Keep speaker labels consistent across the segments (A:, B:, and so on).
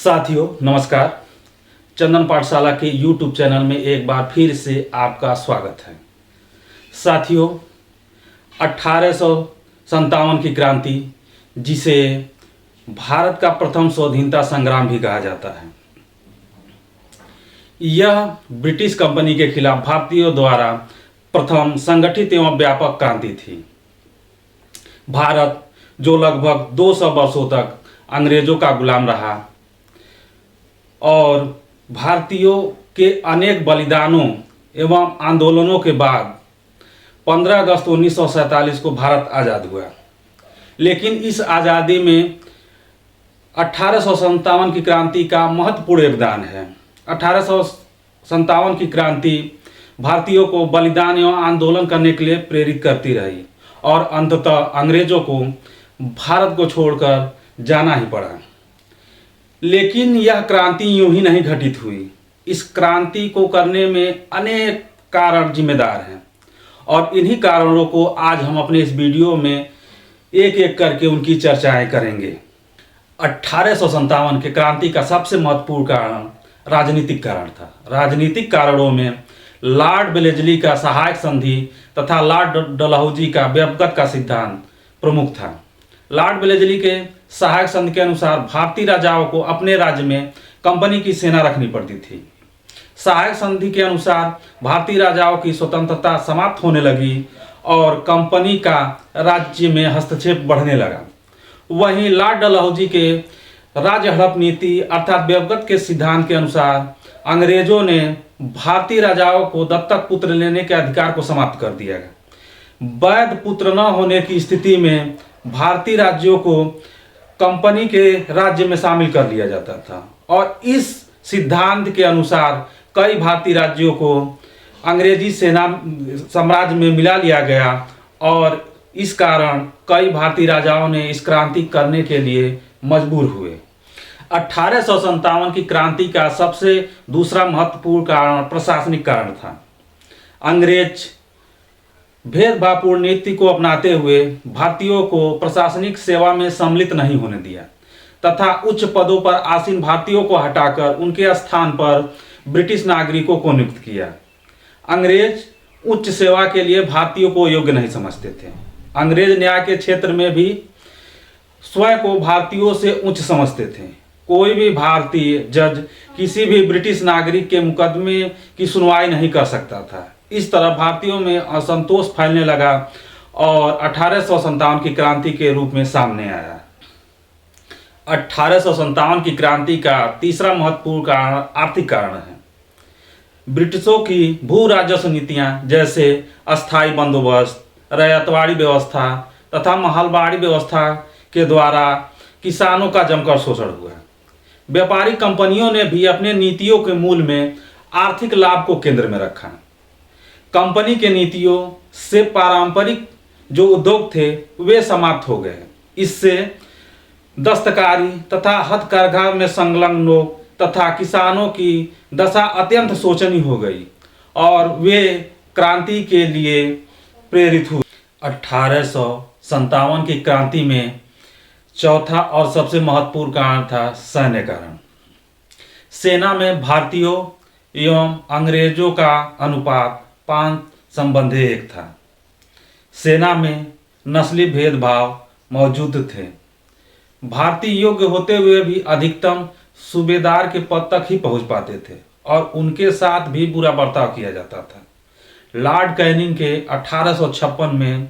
A: साथियों नमस्कार। चंदन पाठशाला के YouTube चैनल में एक बार फिर से आपका स्वागत है। साथियों 1857 की क्रांति, जिसे भारत का प्रथम स्वाधीनता संग्राम भी कहा जाता है, यह ब्रिटिश कंपनी के खिलाफ भारतीयों द्वारा प्रथम संगठित एवं व्यापक क्रांति थी। भारत जो लगभग 200 वर्षों तक अंग्रेजों का गुलाम रहा और भारतीयों के अनेक बलिदानों एवं आंदोलनों के बाद 15 अगस्त 1947 को भारत आज़ाद हुआ। लेकिन इस आज़ादी में 1857 की क्रांति का महत्वपूर्ण योगदान है। 1857 की क्रांति भारतीयों को बलिदान एवं आंदोलन करने के लिए प्रेरित करती रही और अंततः अंग्रेजों को भारत को छोड़कर जाना ही पड़ा। लेकिन यह क्रांति यूं ही नहीं घटित हुई। इस क्रांति को करने में अनेक कारण जिम्मेदार हैं और इन्हीं कारणों को आज हम अपने इस वीडियो में एक एक करके उनकी चर्चाएं करेंगे। 1857 के क्रांति का सबसे महत्वपूर्ण कारण राजनीतिक कारण था। राजनीतिक कारणों में लॉर्ड वेलेस्ली का सहायक संधि तथा लॉर्ड डलहौजी का व्यवगत का सिद्धांत प्रमुख था। लॉर्ड वेलेस्ली के सहायक संधि के अनुसार भारतीय राजाओं को अपने राज्य में कंपनी की सेना रखनी पड़ती थी। सहायक संधि के अनुसार भारतीय राजाओं की स्वतंत्रता समाप्त होने लगी और कंपनी का राज्य में हस्तक्षेप बढ़ने लगा। वहीं लॉर्ड डलहौजी के राज्य हड़प नीति अर्थात व्यवगत के सिद्धांत के अनुसार अंग्रेजों ने भारतीय राजाओं को दत्तक पुत्र लेने के अधिकार को समाप्त कर दिया। वैध पुत्र न होने की स्थिति में भारतीय राज्यों को कंपनी के राज्य में शामिल कर लिया जाता था और इस सिद्धांत के अनुसार कई भारतीय राज्यों को अंग्रेजी सेना साम्राज्य में मिला लिया गया और इस कारण कई भारतीय राजाओं ने इस क्रांति करने के लिए मजबूर हुए। 1857 की क्रांति का सबसे दूसरा महत्वपूर्ण कारण प्रशासनिक कारण था। अंग्रेज भेदभावपूर्ण नीति को अपनाते हुए भारतीयों को प्रशासनिक सेवा में सम्मिलित नहीं होने दिया तथा उच्च पदों पर आसीन भारतीयों को हटाकर उनके स्थान पर ब्रिटिश नागरिकों को नियुक्त किया। अंग्रेज उच्च सेवा के लिए भारतीयों को योग्य नहीं समझते थे। अंग्रेज न्याय के क्षेत्र में भी स्वयं को भारतीयों से उच्च समझते थे। कोई भी भारतीय जज किसी भी ब्रिटिश नागरिक के मुकदमे की सुनवाई नहीं कर सकता था। इस तरह भारतीयों में असंतोष फैलने लगा और 1857 की क्रांति के रूप में सामने आया। 1857 की क्रांति का तीसरा महत्वपूर्ण कारण आर्थिक कारण है। ब्रिटिशों की भू राजस्व नीतियां जैसे अस्थायी बंदोबस्त, रैयतवाड़ी व्यवस्था तथा महलबाड़ी व्यवस्था के द्वारा किसानों का जमकर शोषण हुआ। व्यापारिक कंपनियों ने भी अपने नीतियों के मूल में आर्थिक लाभ को केंद्र में रखा। कंपनी के नीतियों से पारंपरिक जो उद्योग थे वे समाप्त हो गए। इससे दस्तकारी तथा हथकरघा में संलग्न लोग तथा किसानों की दशा अत्यंत शोचनीय हो गई और वे क्रांति के लिए प्रेरित हुए। 1857 की क्रांति में चौथा और सबसे महत्वपूर्ण कारण था सैन्य कारण। सेना में भारतीयों एवं अंग्रेजों का अनुपात 5:1 था। सेना में नस्ली भेदभाव मौजूद थे। भारतीय योग्य होते हुए भी अधिकतम सूबेदार के पद तक ही पहुंच पाते थे और उनके साथ भी बुरा बर्ताव किया जाता था। लॉर्ड कैनिंग के 1856 में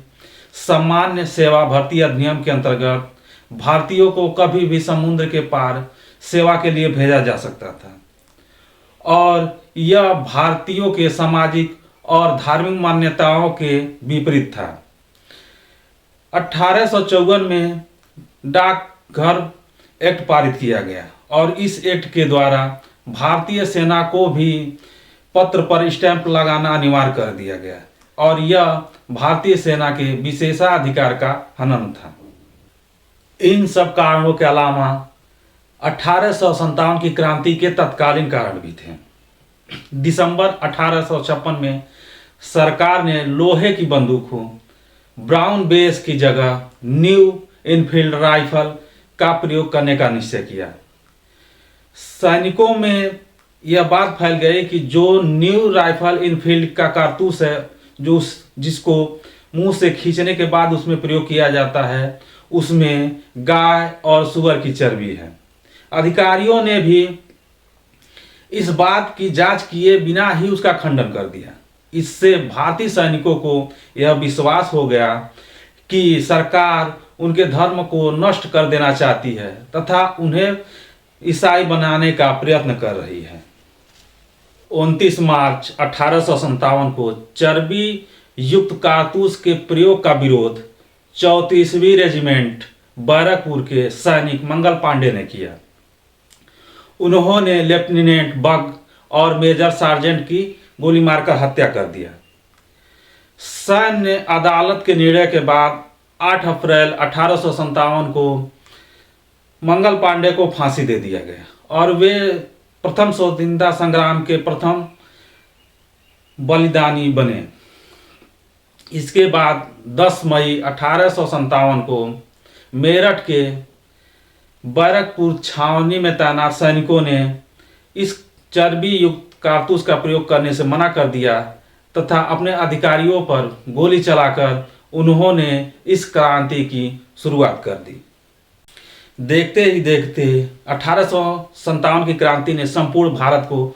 A: सामान्य सेवा भर्ती अधिनियम के अंतर्गत भारतीयों को कभी भी समुद्र के पार सेवा के लिए भेजा जा सकता था और यह भारतीयों के सामाजिक और धार्मिक मान्यताओं के विपरीत था। 1854 में डाकघर एक्ट पारित किया गया और इस एक्ट के द्वारा भारतीय सेना को भी पत्र पर स्टैंप लगाना अनिवार्य कर दिया गया और यह भारतीय सेना के विशेषाधिकार का हनन था। इन सब कारणों के अलावा 1857 की क्रांति के तत्कालीन कारण भी थे। दिसंबर 1856 में सरकार ने लोहे की बंदूकों ब्राउन बेस की जगह न्यू इनफील्ड राइफल का प्रयोग करने का निश्चय किया। सैनिकों में यह बात फैल गई कि जो न्यू राइफल इनफील्ड का कारतूस है, जिसको मुंह से खींचने के बाद उसमें प्रयोग किया जाता है, उसमें गाय और सुअर की चर्बी है। अधिकारियों ने भी इस बात की जांच किए बिना ही उसका खंडन कर दिया। इससे भारतीय सैनिकों को यह विश्वास हो गया कि सरकार उनके धर्म को नष्ट कर देना चाहती है तथा उन्हें ईसाई बनाने का प्रयत्न कर रही है। 29 मार्च 1857 को चर्बी युक्त कारतूस के प्रयोग का विरोध 34वीं रेजिमेंट बैरकपुर के सैनिक मंगल पांडे ने किया। उन्होंने लेफ्टिनेंट बग और मेजर सार्जेंट की गोली मारकर हत्या कर दिया। सैन्य अदालत के निर्णय के बाद 8 अप्रैल 1857 को मंगल पांडे को फांसी दे दिया गया और वे प्रथम स्वतंत्रता संग्राम के प्रथम बलिदानी बने। इसके बाद 10 मई 1857 को मेरठ के बैरकपुर छावनी में तैनात सैनिकों ने इस चर्बी युक्त कारतूस का प्रयोग करने से मना कर दिया तथा अपने अधिकारियों पर गोली चलाकर उन्होंने इस क्रांति की शुरुआत कर दी। देखते ही देखते 1857 की क्रांति ने संपूर्ण भारत को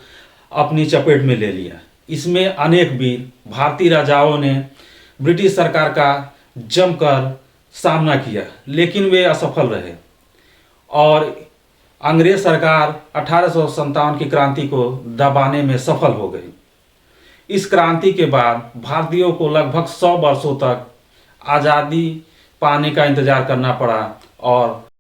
A: अपनी चपेट में ले लिया। इसमें अनेक वीर भारतीय राजाओं ने ब्रिटिश सरकार का जमकर सामना किया, लेकिन वे असफल रहे और अंग्रेज सरकार 1857 की क्रांति को दबाने में सफल हो गई। इस क्रांति के बाद भारतीयों को लगभग 100 वर्षों तक आज़ादी पाने का इंतजार करना पड़ा और